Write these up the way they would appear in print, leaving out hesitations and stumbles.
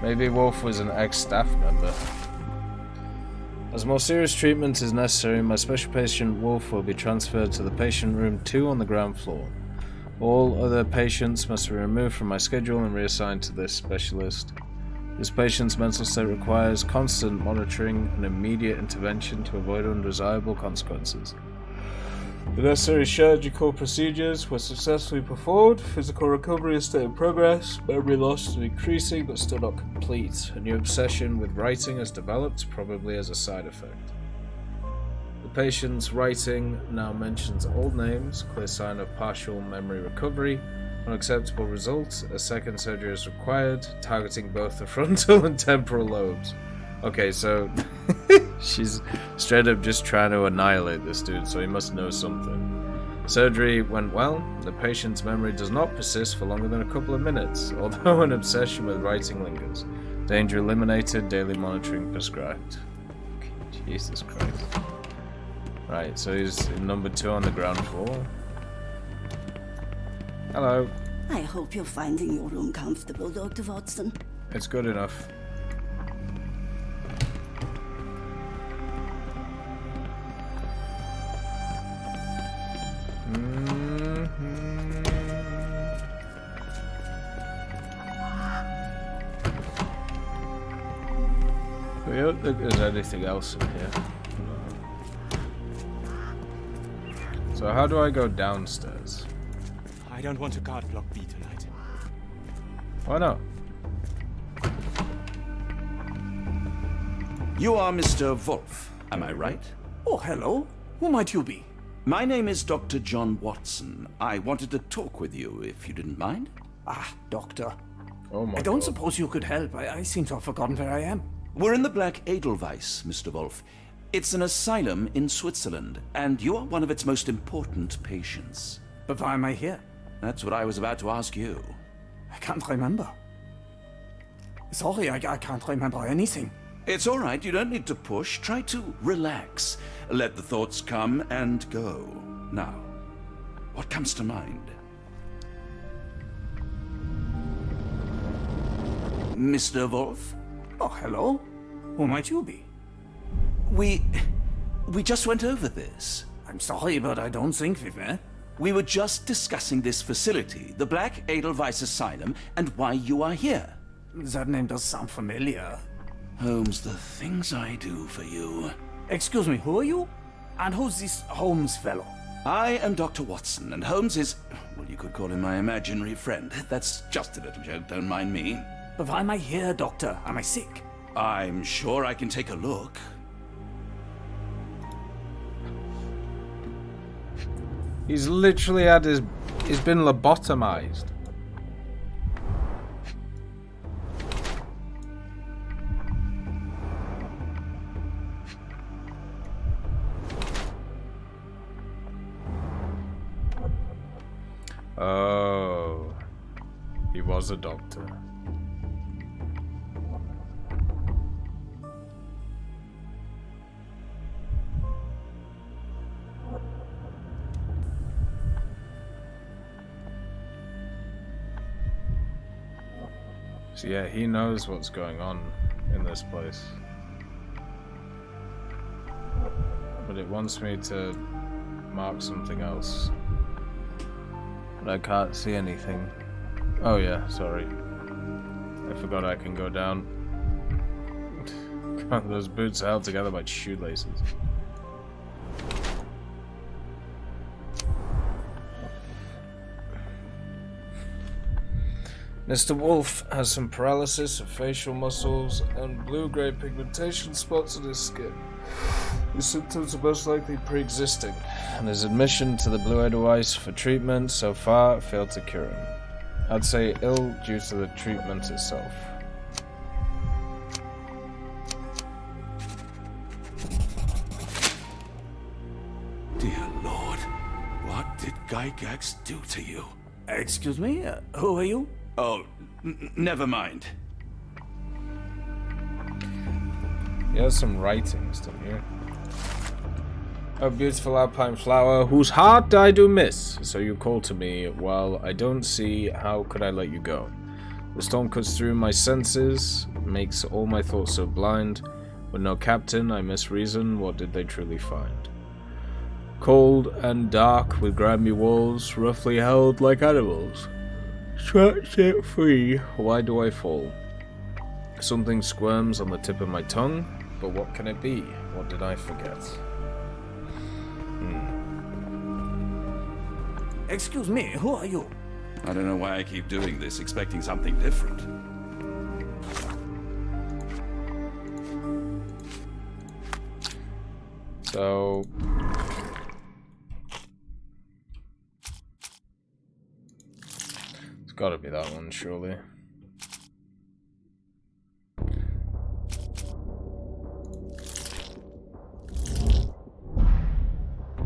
Maybe Wolf was an ex-staff member. As more serious treatment is necessary, my special patient Wolf will be transferred to the patient room 2 on the ground floor. All other patients must be removed from my schedule and reassigned to this specialist. This patient's mental state requires constant monitoring and immediate intervention to avoid undesirable consequences. The necessary surgical procedures were successfully performed. Physical recovery is still in progress. Memory loss is decreasing but still not complete. A new obsession with writing has developed, probably as a side effect. The patient's writing now mentions old names, clear sign of partial memory recovery. Unacceptable results. A second surgery is required, targeting both the frontal and temporal lobes. Okay, so she's straight up just trying to annihilate this dude, so he must know something. Surgery went well. The patient's memory does not persist for longer than a couple of minutes, although an obsession with writing lingers. Danger eliminated, daily monitoring prescribed. Jesus Christ. Right, so he's in number 2 on the ground floor. Hello. I hope you're finding your room comfortable, Dr. Watson. It's good enough. I don't think there's anything else in here. So how do I go downstairs? I don't want to guard block B tonight. Why not? You are Mr. Wolf, am I right? Oh, hello. Who might you be? My name is Dr. John Watson. I wanted to talk with you, if you didn't mind. Ah, doctor. Oh my I don't God. suppose you could help. I seem to have forgotten where I am. We're in the Black Edelweiss, Mr. Wolf. It's an asylum in Switzerland, and you are one of its most important patients. But why am I here? That's what I was about to ask you. I can't remember. Sorry, I can't remember anything. It's all right, you don't need to push. Try to relax. Let the thoughts come and go. Now, what comes to mind? Mr. Wolf? Oh, hello. Who might you be? We just went over this. I'm sorry, but I don't think we were. We were just discussing this facility, the Black Edelweiss Asylum, and why you are here. That name does sound familiar. Holmes, the things I do for you. Excuse me, who are you? And who's this Holmes fellow? I am Dr. Watson, and Holmes is, well, you could call him my imaginary friend. That's just a little joke, don't mind me. But why am I here, doctor? Am I sick? I'm sure I can take a look. He's literally had he's been lobotomized. Oh, he was a doctor. So yeah, he knows what's going on in this place. But it wants me to mark something else. But I can't see anything. Oh yeah, sorry. I forgot I can go down. God, those boots are held together by shoelaces. Mr. Wolf has some paralysis of facial muscles and blue-gray pigmentation spots on his skin. His symptoms are most likely pre-existing, and his admission to the Blue Edelweiss for treatment so far failed to cure him. I'd say ill due to the treatment itself. Dear Lord, what did Gygax do to you? Excuse me, who are you? Oh, never mind. He has some writings still here. Oh, beautiful alpine flower, whose heart I do miss. So you call to me, while I don't see, how could I let you go? The storm cuts through my senses, makes all my thoughts so blind. With no captain, I misreason, what did they truly find? Cold and dark, with grimy walls, roughly held like animals. Trapped set free, why do I fall? Something squirms on the tip of my tongue, but what can it be? What did I forget? Excuse me, who are you? I don't know why I keep doing this, expecting something different. So... it's gotta be that one, surely.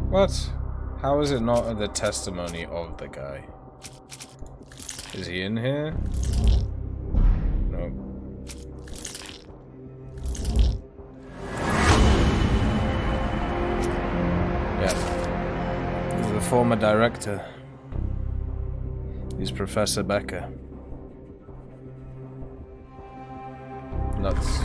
What? How is it not the testimony of the guy? Is he in here? No. Yeah. He's the former director. He's Professor Becker. Nuts.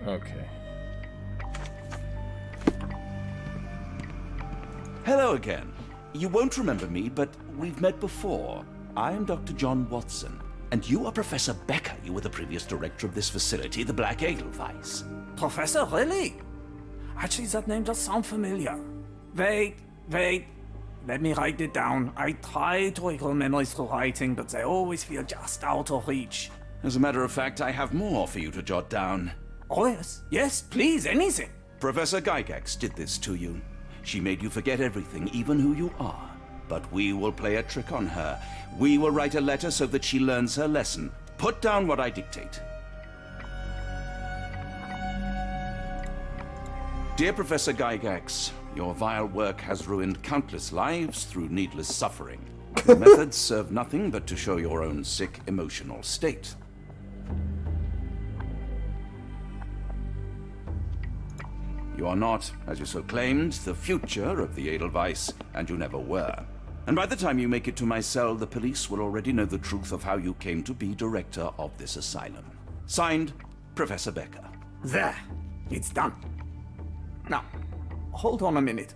Okay. Hello again. You won't remember me, but we've met before. I am Dr. John Watson, and you are Professor Becker. You were the previous director of this facility, the Black Edelweiss. Professor, really? Actually, that name does sound familiar. Wait. Let me write it down. I try to recall memories through writing, but they always feel just out of reach. As a matter of fact, I have more for you to jot down. Oh, yes. Yes, please, anything. Professor Gygax did this to you. She made you forget everything, even who you are. But we will play a trick on her. We will write a letter so that she learns her lesson. Put down what I dictate. Dear Professor Gygax, your vile work has ruined countless lives through needless suffering. Your methods serve nothing but to show your own sick emotional state. You are not, as you so claimed, the future of the Edelweiss, and you never were. And by the time you make it to my cell, the police will already know the truth of how you came to be director of this asylum. Signed, Professor Becker. There. It's done. Now, hold on a minute.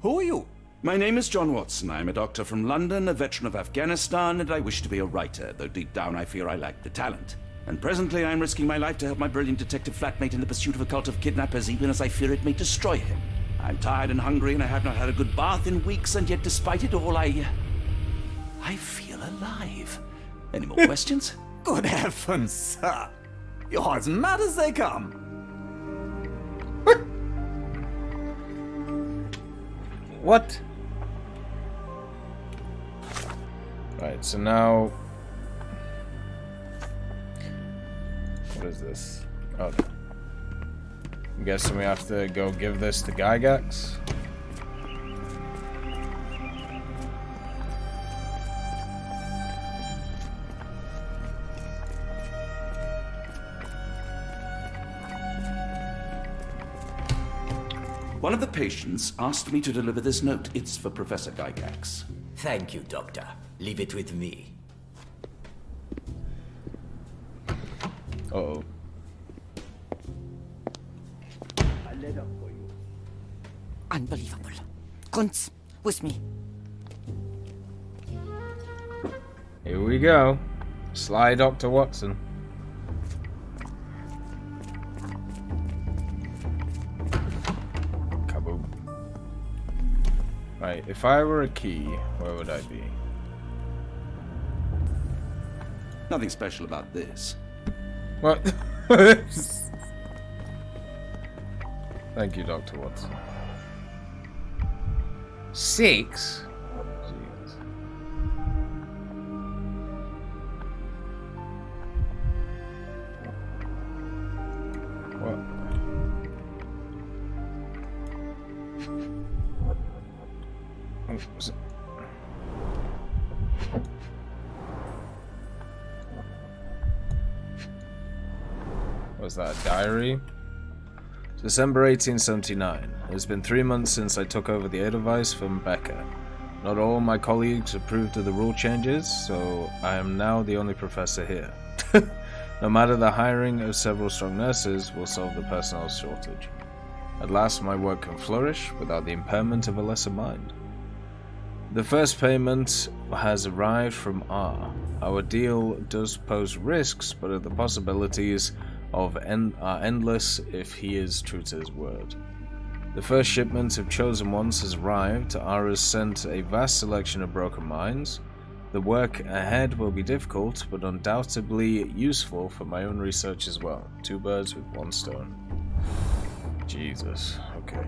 Who are you? My name is John Watson. I am a doctor from London, a veteran of Afghanistan, and I wish to be a writer, though deep down I fear I lack the talent. And presently I am risking my life to help my brilliant detective flatmate in the pursuit of a cult of kidnappers, even as I fear it may destroy him. I'm tired and hungry, and I have not had a good bath in weeks, and yet despite it all, I feel alive. Any more questions? Good heavens, sir. You're as mad as they come. What? Right, so now... what is this? Oh. I'm guessing we have to go give this to Gygax. One of the patients asked me to deliver this note. It's for Professor Gygax. Thank you, Doctor. Leave it with me. Uh-oh. Unbelievable. Kunz, with me. Here we go. Sly Dr. Watson. Kaboom. Right, if I were a key, where would I be? Nothing special about this. What? Thank you, Dr. Watson. 6? Jesus. Was that a diary? December 1879. It has been 3 months since I took over the Edelweiss from Becker. Not all my colleagues approved of the rule changes, so I am now the only professor here. No matter the hiring of several strong nurses will solve the personnel shortage. At last my work can flourish without the impairment of a lesser mind. The first payment has arrived from R. Our deal does pose risks, but the possibilities are endless if he is true to his word. The first shipment of chosen ones has arrived. R has sent a vast selection of broken minds. The work ahead will be difficult, but undoubtedly useful for my own research as well. 2 birds with 1 stone. Jesus, okay.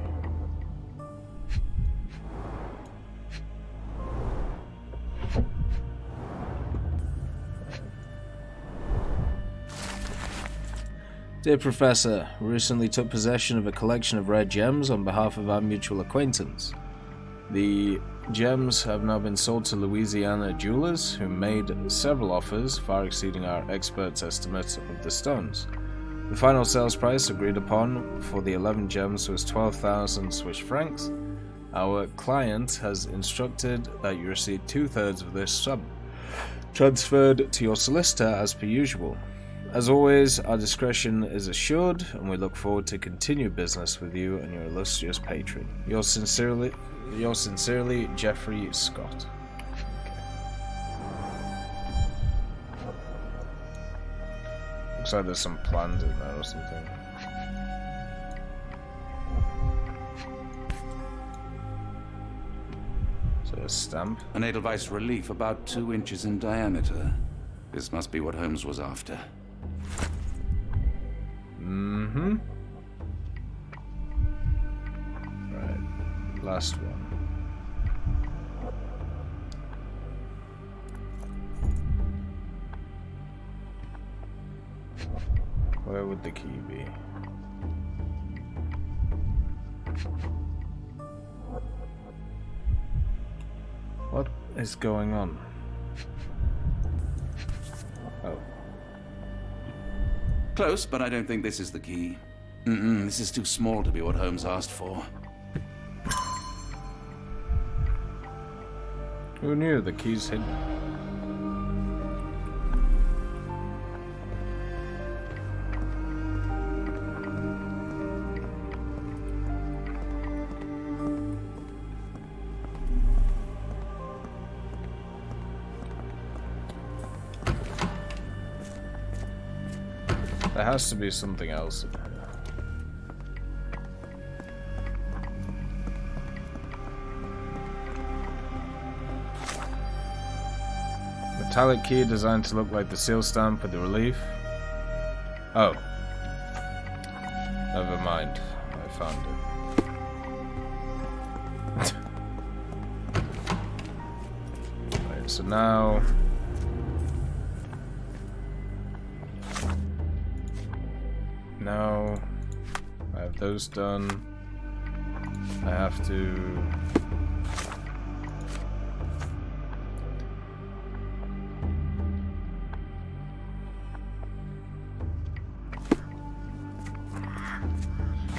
Dear Professor, we recently took possession of a collection of rare gems on behalf of our mutual acquaintance. The gems have now been sold to Louisiana jewelers, who made several offers far exceeding our experts' estimates of the stones. The final sales price agreed upon for the 11 gems was 12,000 Swiss francs. Our client has instructed that you receive 2/3 of this sum, transferred to your solicitor as per usual. As always, our discretion is assured, and we look forward to continued business with you and your illustrious patron. Yours sincerely, Jeffrey Scott. Okay. Looks like there's some plans in there or something. So a stamp. An Edelweiss relief about 2 inches in diameter. This must be what Holmes was after. Mm-hmm. Right. Last one. Where would the key be? What is going on? Oh. Close, but I don't think this is the key. This is too small to be what Holmes asked for. Who knew the key's hidden? There has to be something else in here. Metallic key designed to look like the seal stamp with the relief. Oh. Never mind. I found it. Right, so now... Now I have those done. I have to...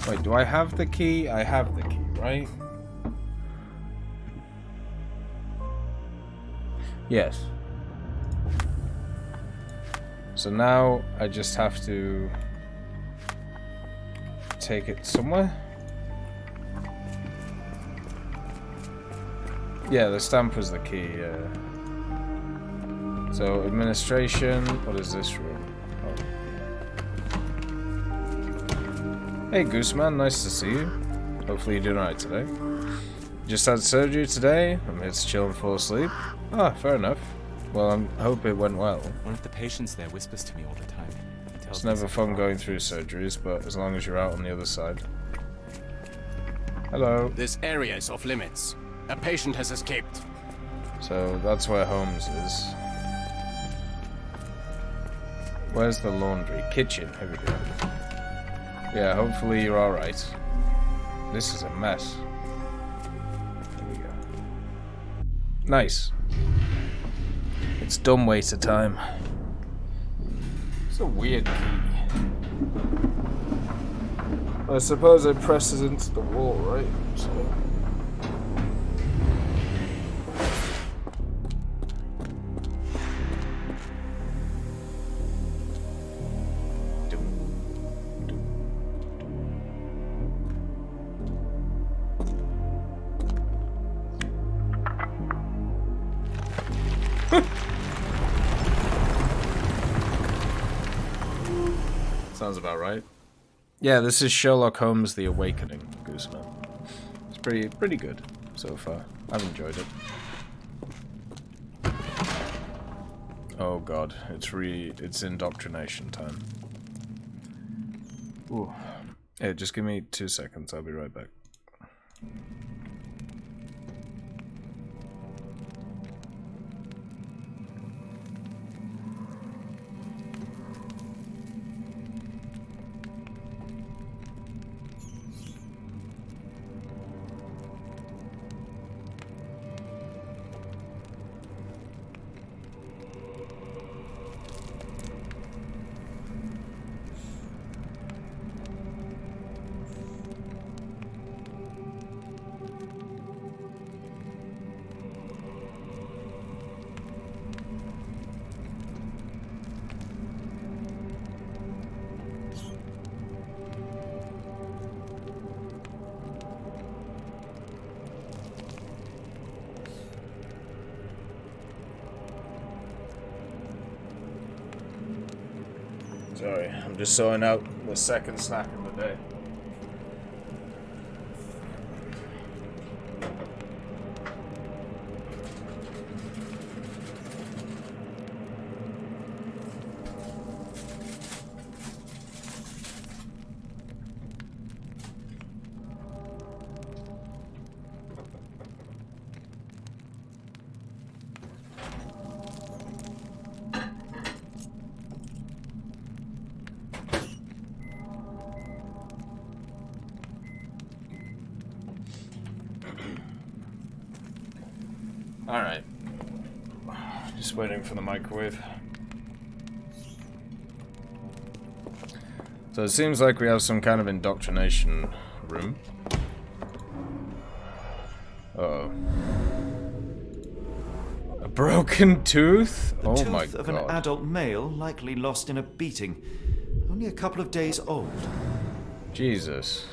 Wait, do I have the key? I have the key, right? Yes. So now I just have to take it somewhere. Yeah, the stamp was the key. So administration. What is this room? Oh. Hey, Gooseman, nice to see you. Hopefully you're doing alright today. Just had surgery today. I'm here to chill and fall asleep. Ah, fair enough. Well, I hope it went well. One of the patients there whispers to me all the time. It's never fun going through surgeries, but as long as you're out on the other side. Hello. This area is off limits. A patient has escaped. So that's where Holmes is. Where's the laundry? Kitchen. Here we go. Yeah, hopefully you're alright. This is a mess. Here we go. Nice. It's Dumbwaiter time. It's a weird key. I suppose it presses into the wall, right? So. Sounds about right. Yeah, this is Sherlock Holmes: The Awakening, Gooseman. It's pretty good so far. I've enjoyed it. Oh god, it's indoctrination time. Ooh. Hey, just give me 2 seconds, I'll be right back. Sorry, I'm just sorting out the second snack of the day. Alright. Just waiting for the microwave. So it seems like we have some kind of indoctrination room. Uh-oh. A broken tooth? The Oh tooth my of god. an adult male, likely lost in a beating. Only a couple of days old. Jesus.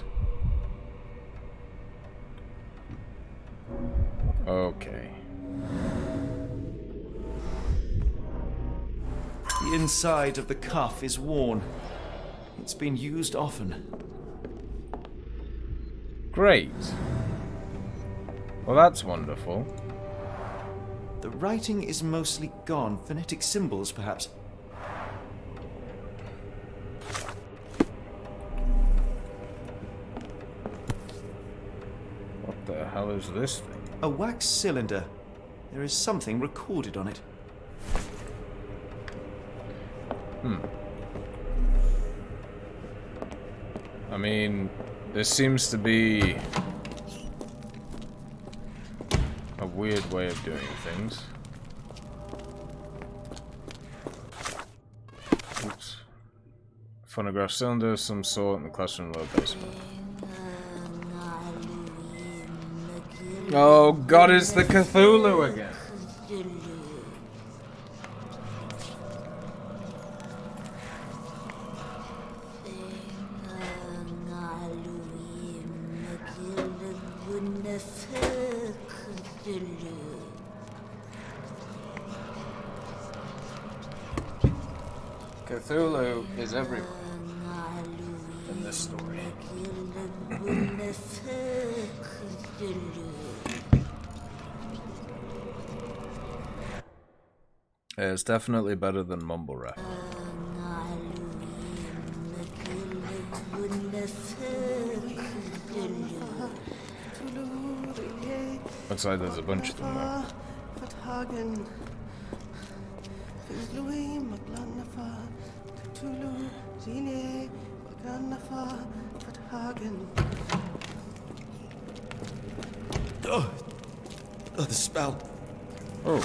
Okay. The inside of the cuff is worn. It's been used often. Great. Well, that's wonderful. The writing is mostly gone. Phonetic symbols, perhaps. What the hell is this thing? A wax cylinder. There is something recorded on it. I mean, there seems to be a weird way of doing things. Oops. Phonograph cylinder of some sort in the classroom lower basement. Oh god, it's the Cthulhu again. Cthulhu is everywhere in this story. It's definitely better than mumble rap. Looks like there's a bunch of them now. Oh, the spell. Oh.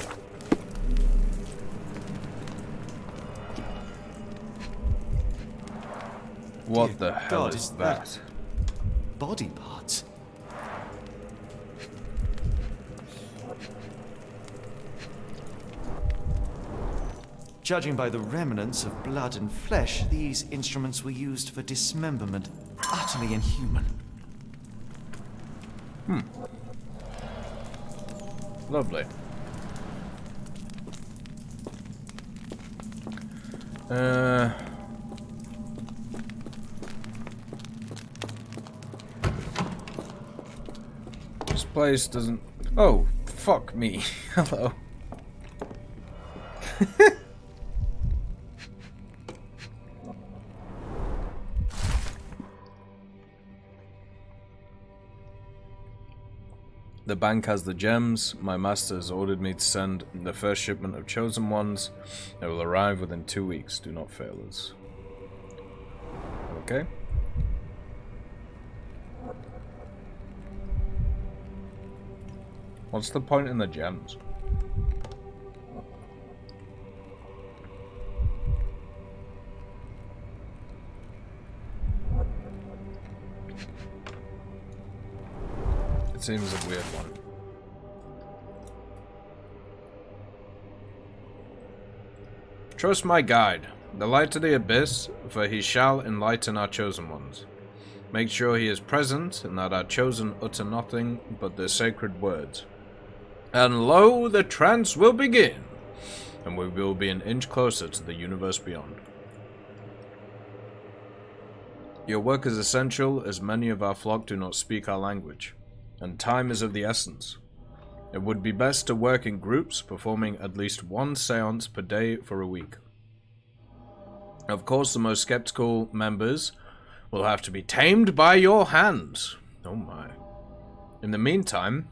What the hell God, is that? Body parts? Judging by the remnants of blood and flesh, these instruments were used for dismemberment. Utterly inhuman. Lovely. This place doesn't... Oh, fuck me. Hello. The bank has the gems. My master has ordered me to send the first shipment of chosen ones. They will arrive within 2 weeks. Do not fail us. Okay. What's the point in the gems? It seems a weird one. Trust my guide, the light of the abyss, for he shall enlighten our chosen ones. Make sure he is present, and that our chosen utter nothing but the sacred words. And lo, the trance will begin, and we will be an inch closer to the universe beyond. Your work is essential, as many of our flock do not speak our language, and time is of the essence. It would be best to work in groups, performing at least one seance per day for a week. Of course, the most skeptical members will have to be tamed by your hands. Oh my. In the meantime,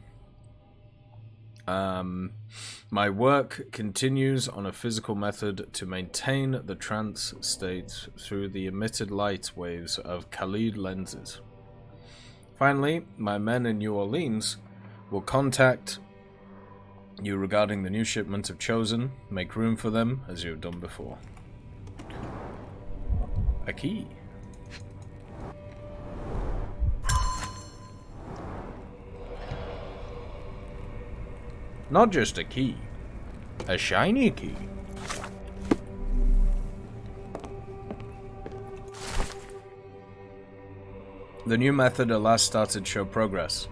my work continues on a physical method to maintain the trance state through the emitted light waves of Khalid lenses. Finally, my men in New Orleans will contact you regarding the new shipment of Chosen. Make room for them, as you have done before. A key. Not just a key. A shiny key. The new method at last started to show progress.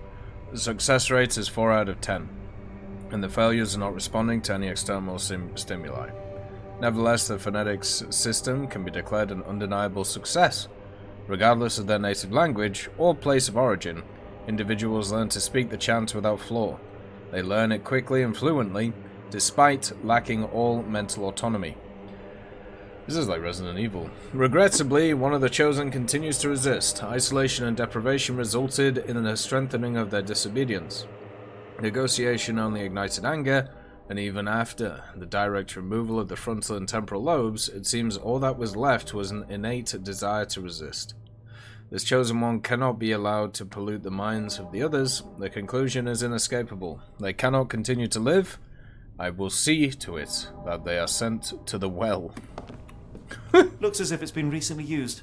The success rate is 4 out of 10, and the failures are not responding to any external stimuli. Nevertheless, the phonetics system can be declared an undeniable success. Regardless of their native language or place of origin, individuals learn to speak the chant without flaw. They learn it quickly and fluently, despite lacking all mental autonomy. This is like Resident Evil. Regrettably, one of the Chosen continues to resist. Isolation and deprivation resulted in a strengthening of their disobedience. Negotiation only ignited anger, and even after the direct removal of the frontal and temporal lobes, it seems all that was left was an innate desire to resist. This Chosen One cannot be allowed to pollute the minds of the others. The conclusion is inescapable. They cannot continue to live. I will see to it that they are sent to the well. Looks as if it's been recently used.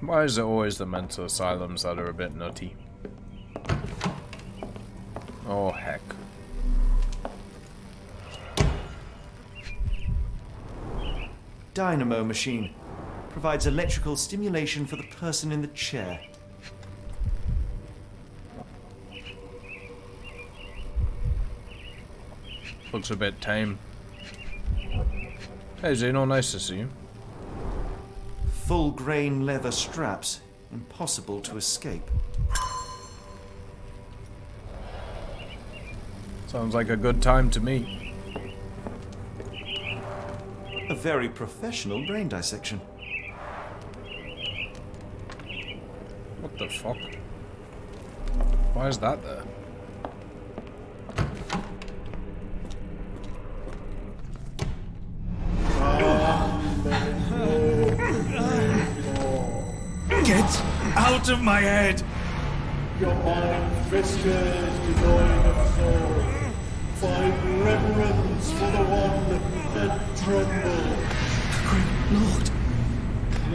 Why is it always the mental asylums that are a bit nutty? Oh, heck. Dynamo machine. Provides electrical stimulation for the person in the chair. Looks a bit tame. Hey Zeno, nice to see you. Full grain leather straps. Impossible to escape. Sounds like a good time to me. A very professional brain dissection. What the fuck? Why is that there? Get out of my head! Your mind festers devoid of soul. Find reverence for the one that trembles. Great Lord!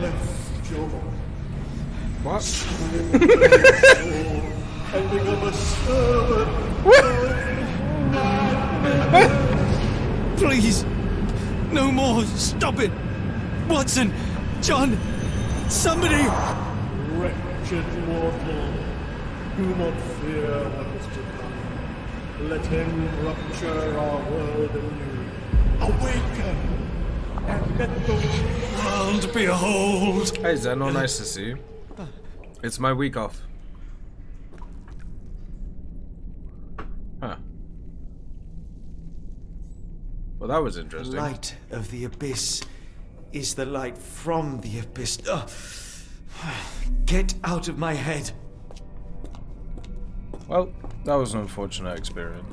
Left your What? and become a servant. Please! No more! Stop it! Watson! John! Somebody! Wretched mortal, do not fear what is to come. Let him rupture our world anew. Awaken! And let the World behold! Hey Zeno, nice to see you. It's my week off. Huh. Well, that was interesting. Light of the abyss is the light from the abyss. Get out of my head. Well, that was an unfortunate experience.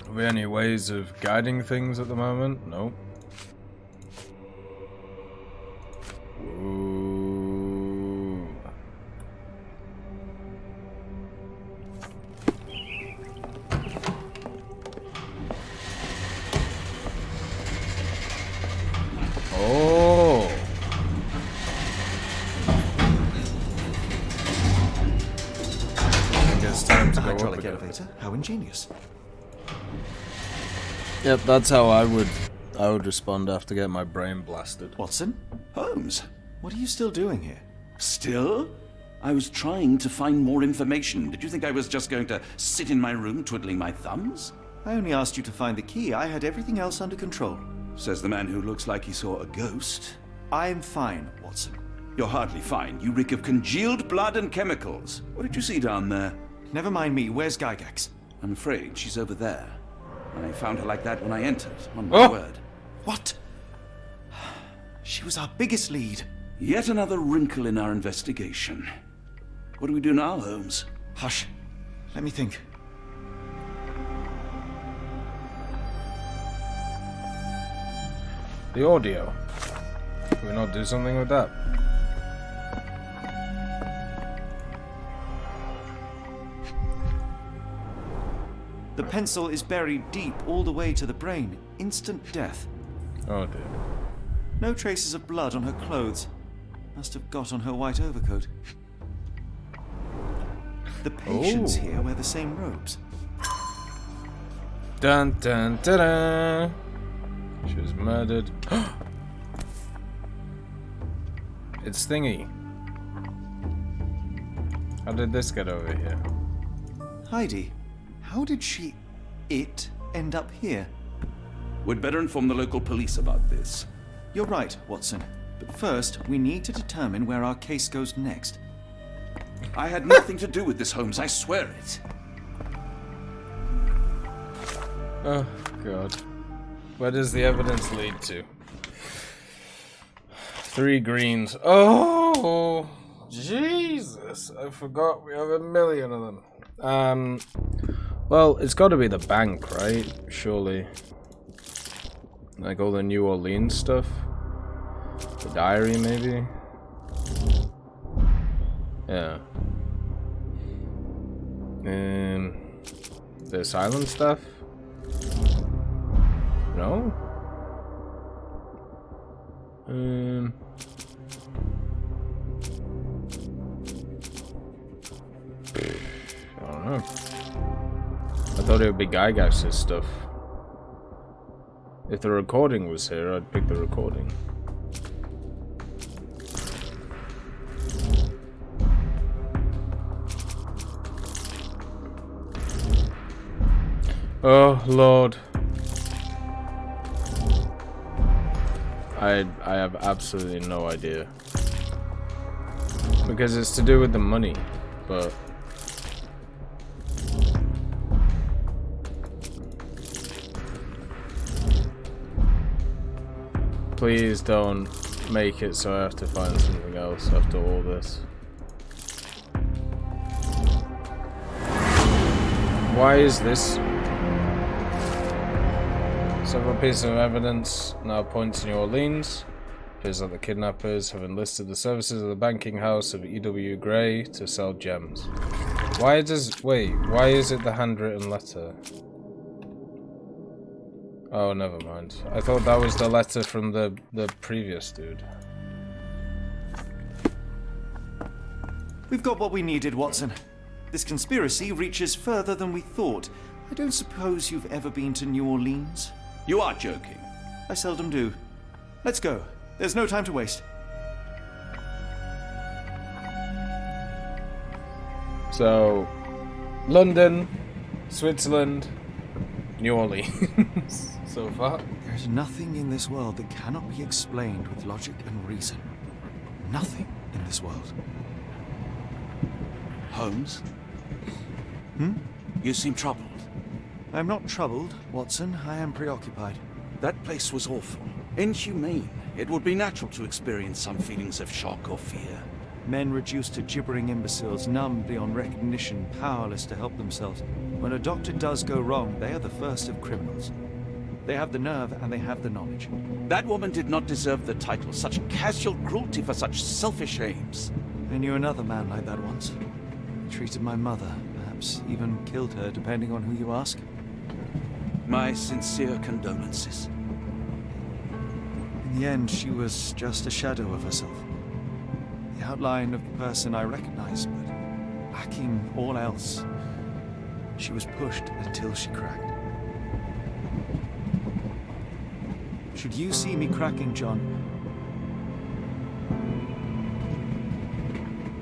Have we any ways of guiding things at the moment? No. Ooh. Oh. I think it's time to go up Hydraulic again. elevator? How ingenious. Yep, that's how I would respond after getting my brain blasted. Watson? Holmes, What are you still doing here? still? I was trying to find more information. Did you think I was just going to sit in my room twiddling my thumbs? I only asked you to find the key. I had everything else under control. Says the man who looks like he saw a ghost. I'm fine, Watson. You're hardly fine. You reek of congealed blood and chemicals. What did you see down there? Never mind me. Where's Gygax? I'm afraid she's over there. I found her like that when I entered, on my word. What? She was our biggest lead. Yet another wrinkle in our investigation. What do we do now, Holmes? Hush. Let me think. The audio. Can we not do something with that? The pencil is buried deep all the way to the brain. Instant death. Oh dear. No traces of blood on her clothes. Must have got on her white overcoat. The patients here wear the same robes. Dun dun dun dun. She was murdered. It's Thingy. How did this get over here? Heidi, how did it end up here? We'd better inform the local police about this. You're right, Watson. But first, we need to determine where our case goes next. I had nothing to do with this, Holmes, I swear it. Oh, God. Where does the evidence lead to? 3 greens. Oh, Jesus. I forgot we have a million of them. Well, it's got to be the bank, right? Surely. Like all the New Orleans stuff. The diary, maybe? Yeah. The asylum stuff? No? I don't know. I thought it would be Gygax's stuff. If the recording was here, I'd pick the recording. Oh, Lord. I have absolutely no idea. Because it's to do with the money, but... Please don't make it so I have to find something else after all this. Why is this? Several pieces of evidence now point to New Orleans. Appears that the kidnappers have enlisted the services of the banking house of E.W. Gray to sell gems. Why is it the handwritten letter? Oh, never mind. I thought that was the letter from the previous dude. We've got what we needed, Watson. This conspiracy reaches further than we thought. I don't suppose you've ever been to New Orleans? You are joking. I seldom do. Let's go. There's no time to waste. So, London, Switzerland, New Orleans. So far. There's nothing in this world that cannot be explained with logic and reason. Nothing in this world. Holmes? You seem troubled. I'm not troubled, Watson. I am preoccupied. That place was awful. Inhumane. It would be natural to experience some feelings of shock or fear. Men reduced to gibbering imbeciles, numb beyond recognition, powerless to help themselves. When a doctor does go wrong, they are the first of criminals. They have the nerve and they have the knowledge. That woman did not deserve the title. Such casual cruelty for such selfish aims. I knew another man like that once. He treated my mother, perhaps even killed her, depending on who you ask. My sincere condolences. In the end, she was just a shadow of herself. The outline of the person I recognized, but lacking all else. She was pushed until she cracked. Should you see me cracking, John,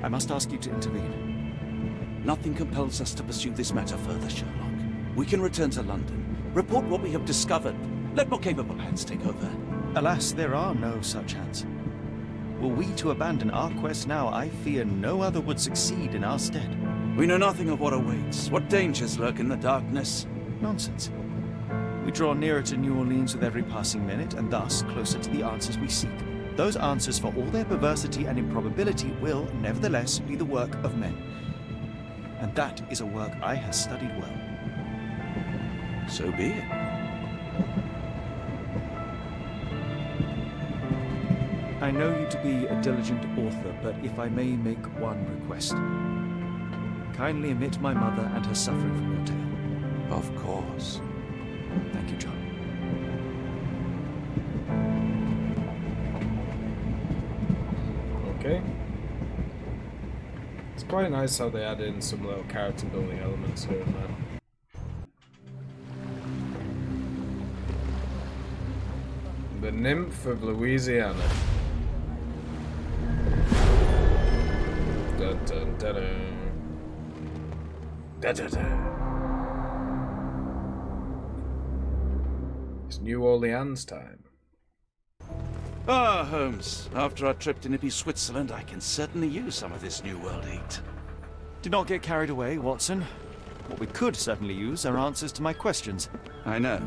I must ask you to intervene. Nothing compels us to pursue this matter further, Sherlock. We can return to London, report what we have discovered. Let more capable hands take over. Alas, there are no such hands. Were we to abandon our quest now, I fear no other would succeed in our stead. We know nothing of what awaits, what dangers lurk in the darkness. Nonsense. We draw nearer to New Orleans with every passing minute, and thus closer to the answers we seek. Those answers, for all their perversity and improbability, will, nevertheless, be the work of men. And that is a work I have studied well. So be it. I know you to be a diligent author, but if I may make one request. Kindly omit my mother and her suffering from your tale. Of course. Thank you, John. Okay. It's quite nice how they add in some little character building elements here and there. The Nymph of Louisiana. Dun, dun, dun, dun. Dun, dun, dun. It's New Orleans time. Ah, Holmes. After our trip to nippy Switzerland, I can certainly use some of this New World heat. Do not get carried away, Watson. What we could certainly use are answers to my questions. I know,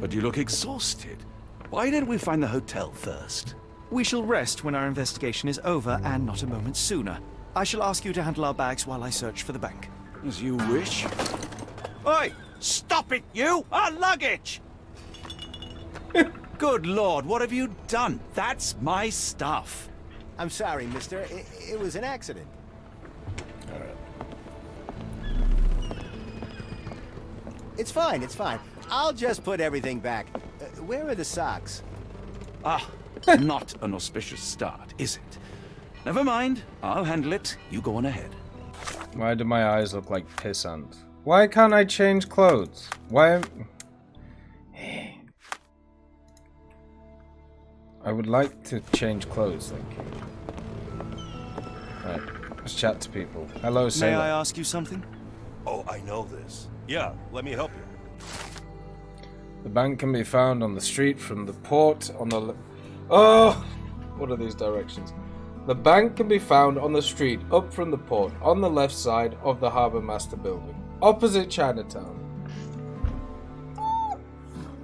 but you look exhausted. Why didn't we find the hotel first? We shall rest when our investigation is over, and not a moment sooner. I shall ask you to handle our bags while I search for the bank. As you wish. Oi! Stop it, you! Our luggage! Good Lord, what have you done? That's my stuff. I'm sorry, mister. It was an accident. It's fine, it's fine. I'll just put everything back. Where are the socks? Ah, not an auspicious start, is it? Never mind. I'll handle it. You go on ahead. Why do my eyes look like piss ants? Why can't I change clothes? Why am... I would like to change clothes, thank you. Right, let's chat to people. Hello, sailor. May I ask you something? Oh, I know this. Yeah, let me help you. The bank can be found on the street from the port on the... Oh! What are these directions? The bank can be found on the street up from the port on the left side of the Harbour Master building, opposite Chinatown.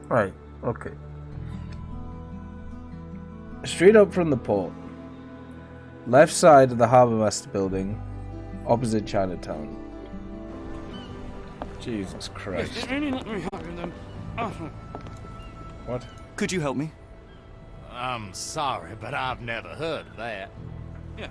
Right, okay. Street up from the port. Left side of the Harbour Master building, opposite Chinatown. Jesus Christ. What? Could you help me? I'm sorry, but I've never heard of that. Yeah,